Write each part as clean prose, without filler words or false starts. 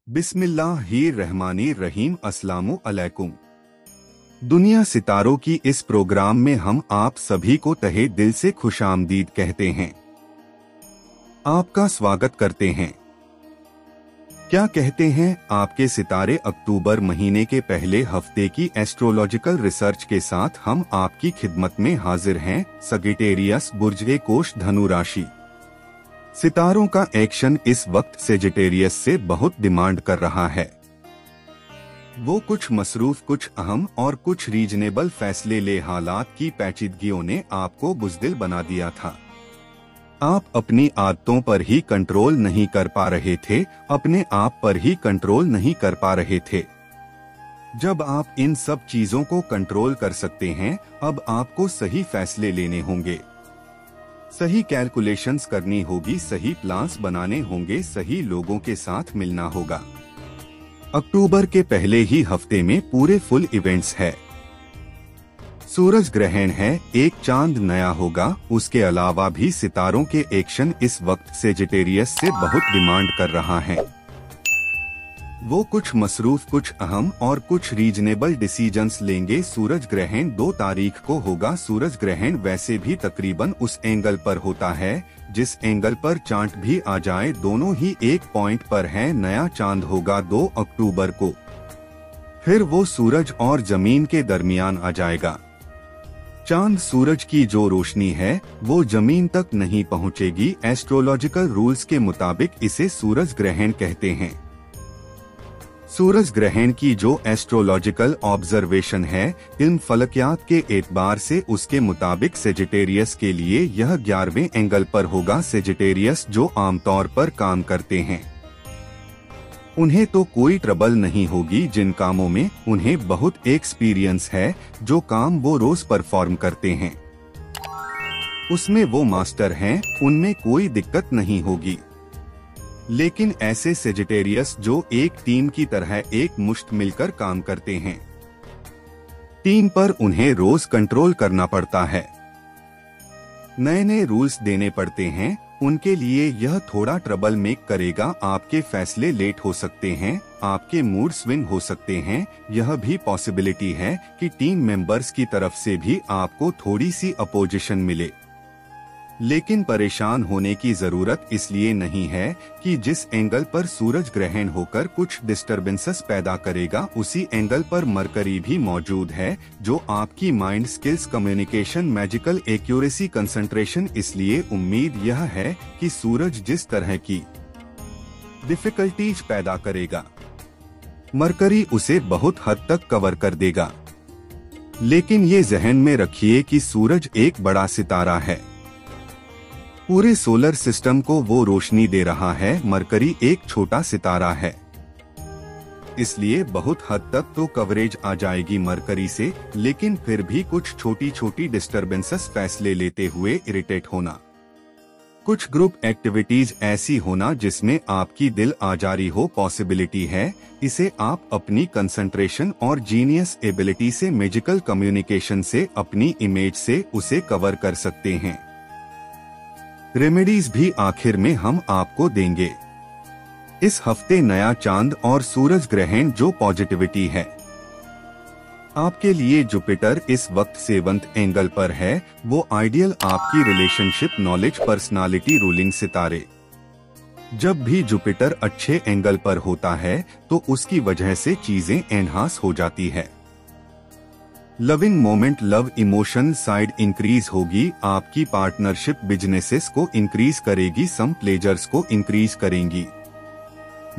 बिस्मिल्लाहिर्रहमानिर्रहीम। अस्सलामु अलैकुम। दुनिया सितारों की इस प्रोग्राम में हम आप सभी को तहे दिल से खुशामदीद कहते हैं, आपका स्वागत करते हैं। क्या कहते हैं आपके सितारे? अक्टूबर महीने के पहले हफ्ते की एस्ट्रोलॉजिकल रिसर्च के साथ हम आपकी खिदमत में हाजिर हैं। सगिटेरियस बुर्ज कोष धनु राशि। सितारों का एक्शन इस वक्त सेजिटेरियस से बहुत डिमांड कर रहा है। वो कुछ मसरूफ, कुछ अहम और कुछ रीजनेबल फैसले ले। हालात की पेचीदगियों ने आपको बुज़दिल बना दिया था। आप अपनी आदतों पर ही कंट्रोल नहीं कर पा रहे थे, अपने आप पर ही कंट्रोल नहीं कर पा रहे थे। जब आप इन सब चीजों को कंट्रोल कर सकते हैं, अब आपको सही फैसले लेने होंगे, सही कैलकुलेशंस करनी होगी, सही प्लान्स बनाने होंगे, सही लोगों के साथ मिलना होगा। अक्टूबर के पहले ही हफ्ते में पूरे फुल इवेंट्स है। सूरज ग्रहण है, एक चांद नया होगा। उसके अलावा भी सितारों के एक्शन इस वक्त सेजिटेरियस से बहुत डिमांड कर रहा है। वो कुछ मसरूफ, कुछ अहम और कुछ रीजनेबल डिसीजंस लेंगे। सूरज ग्रहण 2 तारीख को होगा। सूरज ग्रहण वैसे भी तकरीबन उस एंगल पर होता है जिस एंगल पर चांद भी आ जाए। दोनों ही एक पॉइंट पर है। नया चांद होगा 2 अक्टूबर को। फिर वो सूरज और जमीन के दरमियान आ जाएगा। चांद सूरज की जो रोशनी है वो जमीन तक नहीं पहुंचेगी। एस्ट्रोलॉजिकल रूल्स के मुताबिक इसे सूरज ग्रहण कहते हैं। सूरज ग्रहण की जो एस्ट्रोलॉजिकल ऑब्जर्वेशन है, इल्म फलकियात के एतबार से उसके मुताबिक सेजिटेरियस के लिए यह 11वें एंगल पर होगा। सेजिटेरियस जो आमतौर पर काम करते हैं, उन्हें तो कोई ट्रबल नहीं होगी। जिन कामों में उन्हें बहुत एक्सपीरियंस है, जो काम वो रोज परफॉर्म करते हैं, उसमें वो मास्टर हैं, उनमें कोई दिक्कत नहीं होगी। लेकिन ऐसे सेजिटेरियस जो एक टीम की तरह एक मुश्त मिलकर काम करते हैं, टीम पर उन्हें रोज कंट्रोल करना पड़ता है, नए नए रूल्स देने पड़ते हैं, उनके लिए यह थोड़ा ट्रबल मेक करेगा। आपके फैसले लेट हो सकते हैं, आपके मूड स्विंग हो सकते हैं। यह भी पॉसिबिलिटी है कि टीम मेंबर्स की तरफ से भी आपको थोड़ी सी अपोजिशन मिले। लेकिन परेशान होने की जरूरत इसलिए नहीं है कि जिस एंगल पर सूरज ग्रहण होकर कुछ डिस्टरबेंसेस पैदा करेगा, उसी एंगल पर मरकरी भी मौजूद है, जो आपकी mind skills, communication, magical accuracy, concentration. इसलिए उम्मीद यह है कि सूरज जिस तरह की डिफिकल्टीज पैदा करेगा, मरकरी उसे बहुत हद तक कवर कर देगा। लेकिन ये जहन में रखिए कि सूरज एक बड़ा सितारा है, पूरे सोलर सिस्टम को वो रोशनी दे रहा है। मरकरी एक छोटा सितारा है, इसलिए बहुत हद तक तो कवरेज आ जाएगी मरकरी से। लेकिन फिर भी कुछ छोटी छोटी डिस्टरबेंसेस, फैसले लेते हुए इरिटेट होना, कुछ ग्रुप एक्टिविटीज ऐसी होना जिसमें आपकी दिल आजारी हो, पॉसिबिलिटी है। इसे आप अपनी कंसंट्रेशन और जीनियस एबिलिटी से, मैजिकल कम्युनिकेशन से, अपनी इमेज से उसे कवर कर सकते हैं। रेमेडीज भी आखिर में हम आपको देंगे। इस हफ्ते नया चांद और सूरज ग्रहण जो पॉजिटिविटी है आपके लिए। जुपिटर इस वक्त 7वें एंगल पर है। वो आइडियल आपकी रिलेशनशिप, नॉलेज, पर्सनालिटी, रूलिंग सितारे। जब भी जुपिटर अच्छे एंगल पर होता है तो उसकी वजह से चीजें एनहांस हो जाती है। Loving moment, love emotion side increase होगी। आपकी पार्टनरशिप बिजनेसेस को इंक्रीज करेगी, सम प्लेजर्स को इंक्रीज करेंगी।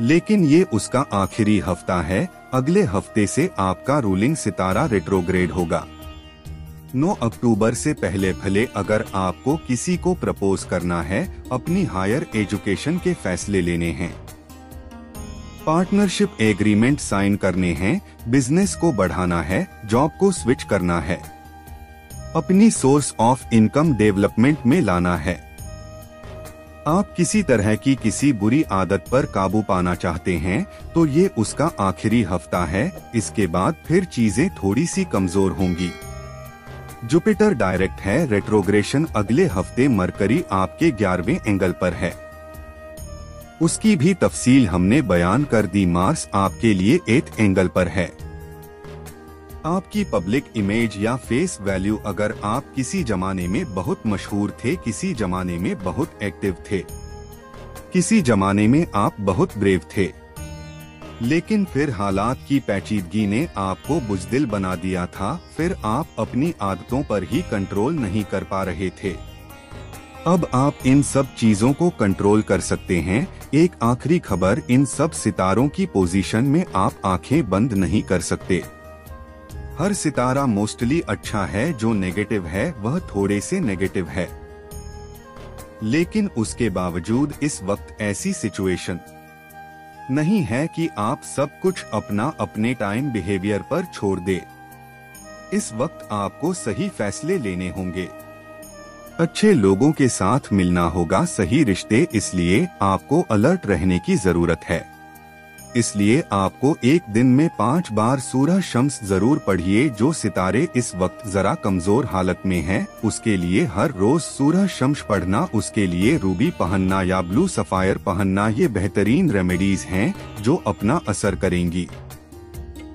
लेकिन ये उसका आखिरी हफ्ता है। अगले हफ्ते से आपका रूलिंग सितारा रेट्रोग्रेड होगा। 9 अक्टूबर से पहले भले अगर आपको किसी को प्रपोज करना है, अपनी हायर एजुकेशन के फैसले लेने हैं, पार्टनरशिप एग्रीमेंट साइन करने हैं, बिजनेस को बढ़ाना है, जॉब को स्विच करना है, अपनी सोर्स ऑफ इनकम डेवलपमेंट में लाना है, आप किसी तरह की किसी बुरी आदत पर काबू पाना चाहते हैं, तो ये उसका आखिरी हफ्ता है। इसके बाद फिर चीजें थोड़ी सी कमजोर होंगी। जुपिटर डायरेक्ट है, रेट्रोग्रेशन अगले हफ्ते। मरकरी आपके 11वें एंगल पर है। उसकी भी तफसील हमने बयान कर दी। मार्स आपके लिए 8th एंगल पर है। आपकी पब्लिक इमेज या फेस वैल्यू, अगर आप किसी जमाने में बहुत मशहूर थे, किसी जमाने में बहुत एक्टिव थे, किसी जमाने में आप बहुत ब्रेव थे, लेकिन फिर हालात की पेचीदगी ने आपको बुज़दिल बना दिया था, फिर आप अपनी आदतों पर ही कंट्रोल नहीं कर पा रहे थे। अब आप इन सब चीजों को कंट्रोल कर सकते हैं। एक आखिरी खबर, इन सब सितारों की पोजीशन में आप आंखें बंद नहीं कर सकते। हर सितारा मोस्टली अच्छा है, जो नेगेटिव है वह थोड़े से नेगेटिव है, लेकिन उसके बावजूद इस वक्त ऐसी सिचुएशन नहीं है कि आप सब कुछ अपने टाइम बिहेवियर पर छोड़ दे। इस वक्त आपको सही फैसले लेने होंगे, अच्छे लोगों के साथ मिलना होगा, सही रिश्ते, इसलिए आपको अलर्ट रहने की जरूरत है। इसलिए आपको एक दिन में 5 बार सूरह शम्स जरूर पढ़िए। जो सितारे इस वक्त जरा कमजोर हालत में हैं, उसके लिए हर रोज सूरह शम्स पढ़ना, उसके लिए रूबी पहनना या ब्लू सफायर पहनना, ये बेहतरीन रेमेडीज हैं जो अपना असर करेंगी।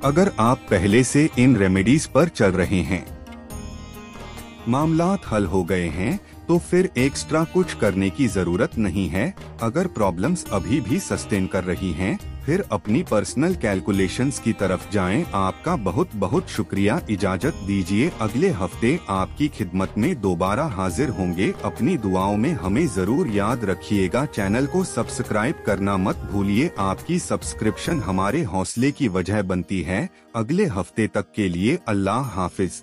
अगर आप पहले से इन रेमेडीज पर चल रहे हैं, मामलात हल हो गए हैं, तो फिर एक्स्ट्रा कुछ करने की जरूरत नहीं है। अगर प्रॉब्लम्स अभी भी सस्टेन कर रही हैं, फिर अपनी पर्सनल कैलकुलेशंस की तरफ जाएं। आपका बहुत बहुत शुक्रिया, इजाजत दीजिए। अगले हफ्ते आपकी खिदमत में दोबारा हाजिर होंगे। अपनी दुआओं में हमें जरूर याद रखिएगा। चैनल को सब्सक्राइब करना मत भूलिए, आपकी सब्सक्रिप्शन हमारे हौसले की वजह बनती है। अगले हफ्ते तक के लिए अल्लाह हाफिज।